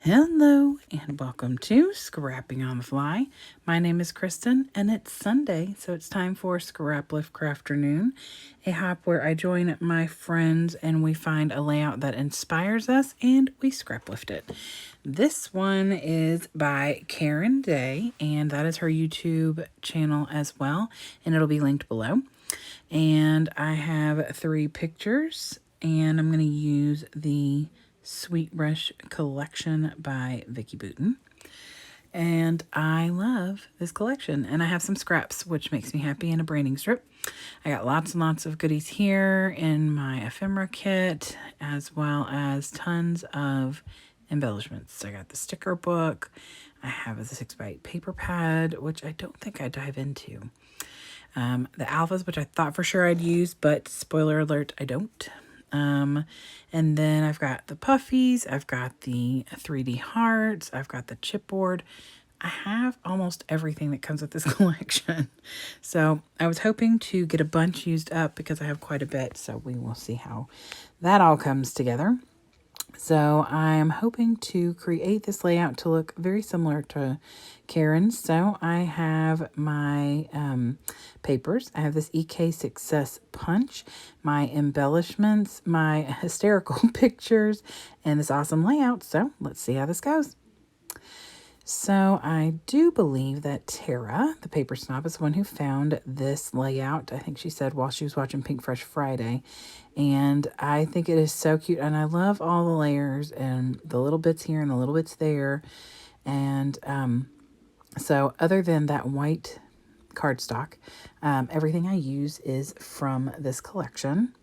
Hello and welcome to Scrapping on the Fly. My name is Kristen and it's Sunday, so it's time for Scraplift Crafternoon, a hop where I join my friends and we find a layout that inspires us and we scraplift it. This one is by Karen Day and that is her YouTube channel as well, and it'll be linked below. And I have 3 pictures and I'm going to use the Sweet Brush Collection by Vicki Booten. And I love this collection. And I have some scraps, which makes me happy, and a branding strip. I got lots and lots of goodies here in my ephemera kit, as well as tons of embellishments. I got the sticker book. I have a 6x8 paper pad, which I don't think I dive into. The alphas, which I thought for sure I'd use, but spoiler alert, I don't. And then I've got the puffies, I've got the 3D hearts, I've got the chipboard. I have almost everything that comes with this collection. So I was hoping to get a bunch used up because I have quite a bit. So we will see how that all comes together. So I'm hoping to create this layout to look very similar to Karen's. So I have my papers. I have this EK Success Punch, my embellishments, my hysterical pictures, and this awesome layout. So let's see how this goes. So I do believe that Tara, the paper snob, is the one who found this layout. I think she said while she was watching Pink Fresh Friday. And I think it is so cute. And I love all the layers and the little bits here and the little bits there. And so other than that white cardstock, everything I use is from this collection.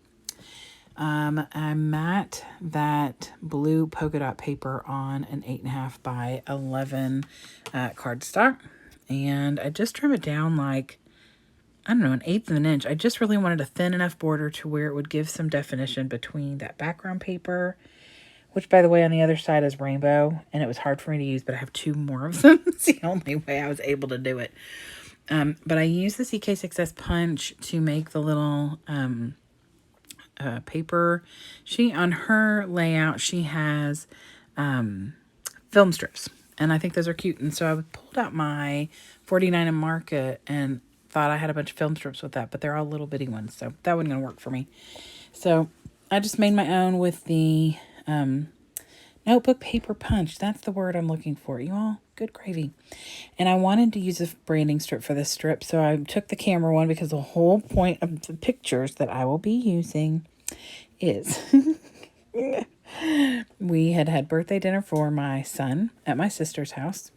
I mat that blue polka dot paper on an 8.5 by 11 cardstock, and I just trim it down like, I don't know, 1/8 of an inch. I just really wanted a thin enough border to where it would give some definition between that background paper, which by the way on the other side is rainbow, and it was hard for me to use, but I have 2 more of them. It's the only way I was able to do it. But I use the CK Success Punch to make the little paper. She, on her layout, she has film strips, and I think those are cute. And so I pulled out my 49 and Market and thought I had a bunch of film strips with that, but they're all little bitty ones, so that wasn't gonna work for me. So I just made my own with the notebook paper punch. That's the word I'm looking for, you all. Good gravy. And I wanted to use a branding strip for this strip, so I took the camera one because the whole point of the pictures that I will be using is we had birthday dinner for my son at my sister's house.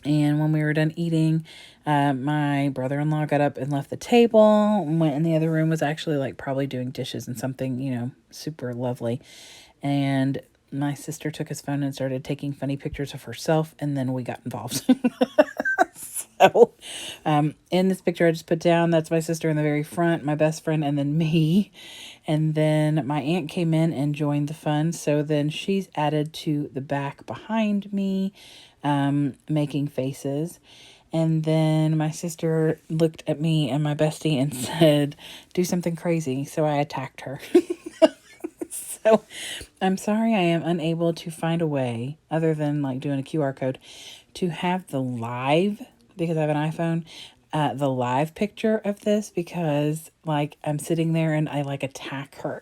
And when we were done eating, my brother-in-law got up and left the table and went in the other room, was actually like probably doing dishes and something, you know, super lovely. And my sister took his phone and started taking funny pictures of herself, and then we got involved. So in this picture I just put down, that's my sister in the very front, my best friend, and then me. And then my aunt came in and joined the fun. So then she's added to the back behind me, making faces. And then my sister looked at me and my bestie and said, do something crazy. So I attacked her. So I'm sorry I am unable to find a way, other than like doing a QR code, to have the live, because I have an iPhone, the live picture of this, because like I'm sitting there and I like attack her.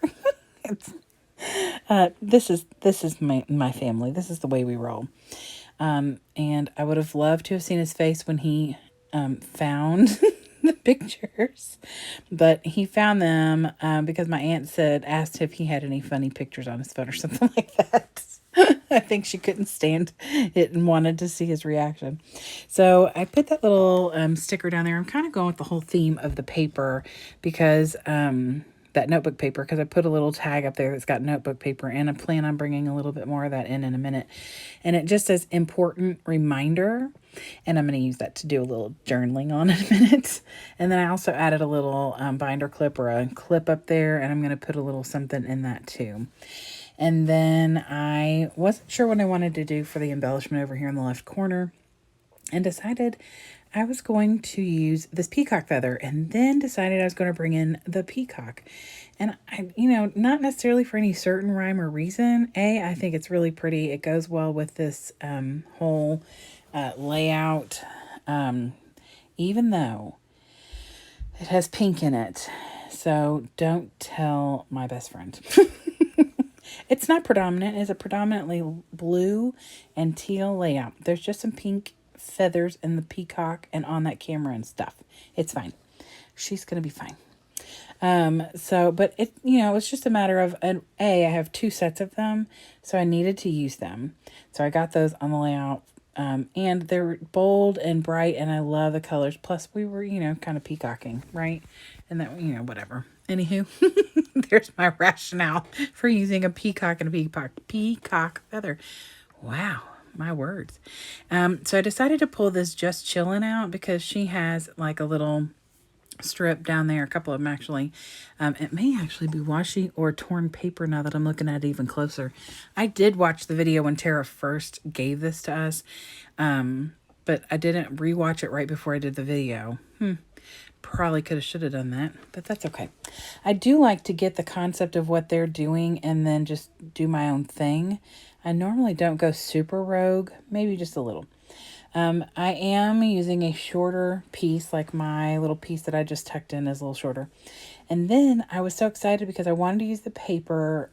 This is my family. This is the way we roll. And I would have loved to have seen his face when he found the pictures, but he found them because my aunt asked if he had any funny pictures on his phone or something like that. I think she couldn't stand it and wanted to see his reaction. So I put that little sticker down there. I'm kind of going with the whole theme of the paper because that notebook paper, because I put a little tag up there that's got notebook paper, and I plan on bringing a little bit more of that in a minute. And it just says important reminder, and I'm going to use that to do a little journaling on in a minute. And then I also added a little binder clip or a clip up there, and I'm going to put a little something in that too. And then I wasn't sure what I wanted to do for the embellishment over here in the left corner, and decided I was going to use this peacock feather and then decided I was going to bring in the peacock. And I, not necessarily for any certain rhyme or reason. I think it's really pretty. It goes well with this whole layout, even though it has pink in it. So don't tell my best friend. It's not predominant. It's a predominantly blue and teal layout. There's just some pink feathers in the peacock and on that camera and stuff. It's fine. She's going to be fine. But it's just a matter of, I have 2 sets of them, so I needed to use them. So I got those on the layout. And they're bold and bright, and I love the colors. Plus, we were, kind of peacocking, right? And that, whatever. Anywho, there's my rationale for using a peacock and a peacock feather. Wow, my words. So I decided to pull this Just Chillin out because she has like a little strip down there, a couple of them actually. It may actually be washi or torn paper now that I'm looking at it even closer. I did watch the video when Tara first gave this to us, but I didn't rewatch it right before I did the video. Probably could have, should have done that, but that's okay. I do like to get the concept of what they're doing and then just do my own thing. I normally don't go super rogue, maybe just a little. I am using a shorter piece, like my little piece that I just tucked in is a little shorter. And then I was so excited because I wanted to use the paper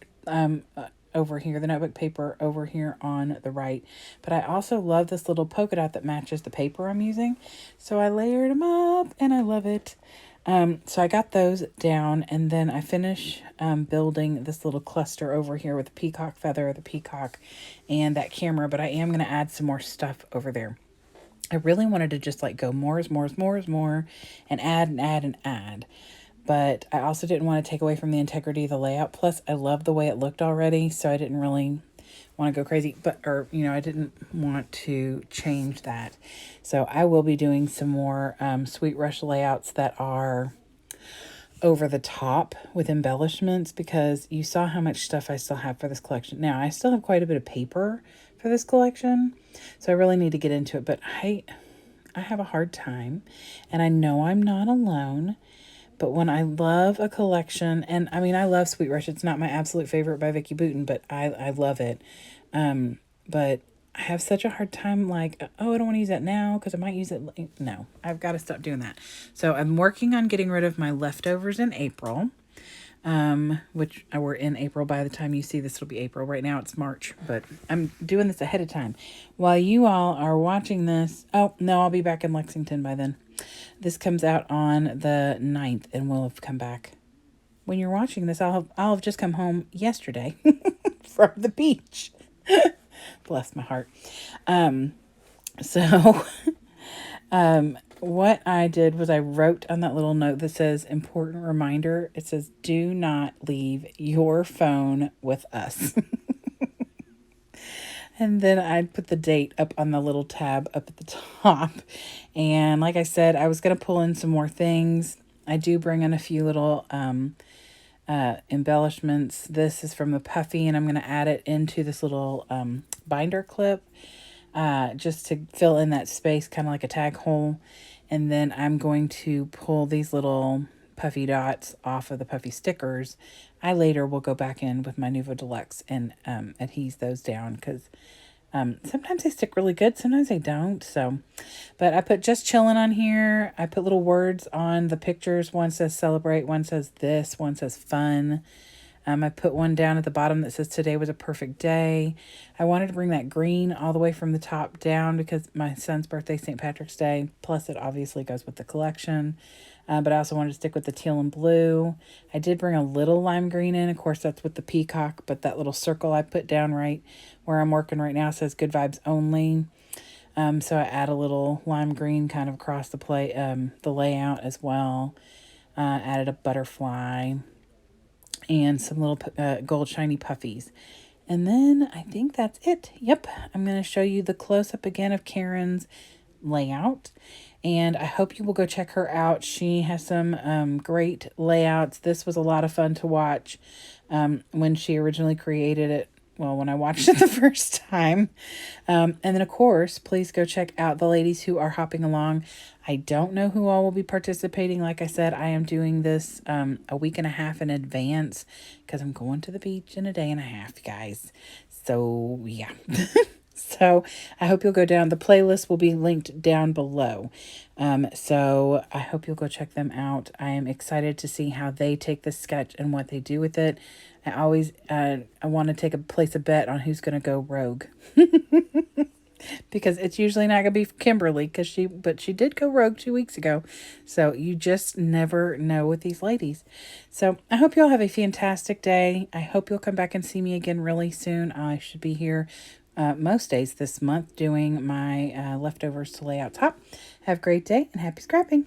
over here, the notebook paper over here on the right. But I also love this little polka dot that matches the paper I'm using. So I layered them up and I love it. So I got those down, and then I finish building this little cluster over here with the peacock feather, the peacock, and that camera. But I am going to add some more stuff over there. I really wanted to just like go more and add. But I also didn't want to take away from the integrity of the layout. Plus, I love the way it looked already, so I didn't really want to go crazy. I didn't want to change that. So I will be doing some more Sweet Rush layouts that are over the top with embellishments, because you saw how much stuff I still have for this collection. Now, I still have quite a bit of paper for this collection, so I really need to get into it. But I have a hard time, and I know I'm not alone. But when I love a collection, and I mean, I love Sweet Rush. It's not my absolute favorite by Vicki Boutin, but I love it. But I have such a hard time, like, oh, I don't want to use that now because I might use it. No, I've got to stop doing that. So I'm working on getting rid of my leftovers in April, which were in April. By the time you see this, it'll be April. Right now it's March, but I'm doing this ahead of time. While you all are watching this, oh, no, I'll be back in Lexington by then. This comes out on the 9th, and we'll have come back. When you're watching this, I'll have just come home yesterday from the beach. Bless my heart. What I did was I wrote on that little note that says important reminder. It says, do not leave your phone with us. And then I put the date up on the little tab up at the top. And like I said, I was going to pull in some more things. I do bring in a few little embellishments. This is from the puffy, and I'm going to add it into this little binder clip just to fill in that space, kind of like a tag hole. And then I'm going to pull these little puffy dots off of the puffy stickers. I later will go back in with my Nuvo Deluxe and adhese those down, because sometimes they stick really good, sometimes they don't. So, but I put Just Chillin' on here. I put little words on the pictures. One says celebrate, one says this, one says fun. I put one down at the bottom that says today was a perfect day. I wanted to bring that green all the way from the top down because my son's birthday, St. Patrick's Day. Plus, it obviously goes with the collection. But I also wanted to stick with the teal and blue. I did bring a little lime green in. Of course, that's with the peacock. But that little circle I put down right where I'm working right now says good vibes only. So I add a little lime green kind of across the layout as well. Added a butterfly and some little gold shiny puffies. And then I think that's it. Yep, I'm going to show you the close-up again of Karen's layout. And I hope you will go check her out. She has some great layouts. This was a lot of fun to watch when she originally created it. well, when I watched it the first time. And then, of course, please go check out the ladies who are hopping along. I don't know who all will be participating. Like I said, I am doing this a week and a half in advance because I'm going to the beach in a day and a half, guys. So, yeah. So I hope you'll go down. The playlist will be linked down below. So I hope you'll go check them out. I am excited to see how they take this sketch and what they do with it. I always I want to place a bet on who's going to go rogue. Because it's usually not going to be Kimberly but she did go rogue 2 weeks ago. So you just never know with these ladies. So I hope you all have a fantastic day. I hope you'll come back and see me again really soon. I should be here most days this month doing my leftovers to lay out top. Have a great day and happy scrapping.